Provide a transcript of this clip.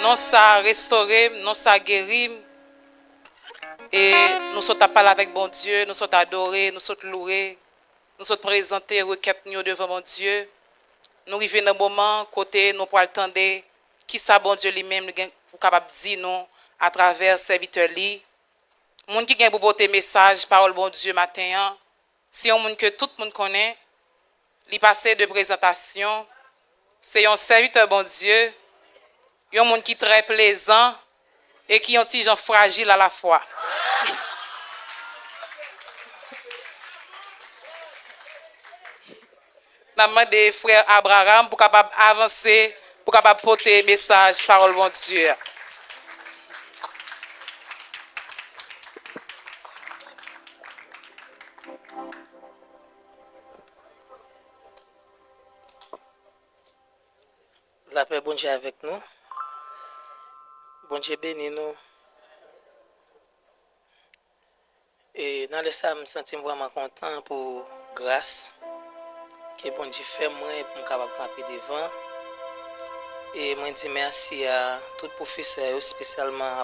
non ça restaurer, non ça guérir. Et nous sommes à parler avec bon Dieu, nous sommes adorer, nous sommes louer, nous sommes présenter requête devant mon Dieu. Nous arrivons dans un moment côté nous pour attendre qui ça bon Dieu lui-même pour capable dire nous à travers serviteur li. Moun qui gagne pour porter message parole bon Dieu matin, c'est un monde que tout le monde connaît. Il passé de présentation, c'est un serviteur bon Dieu, un monde qui est très plaisant et qui est un petit gens fragile à la fois. Je demande frère Abraham pour capable avancer, pour capable porter message parole bon Dieu. La paix, bon Dieu avec nous. Bon Dieu bénis nous. Et dans le ça, je me sens vraiment content pour grâce que bon Dieu fait moi pour me capable camper devant. Et moi dis merci à tout professeur, spécialement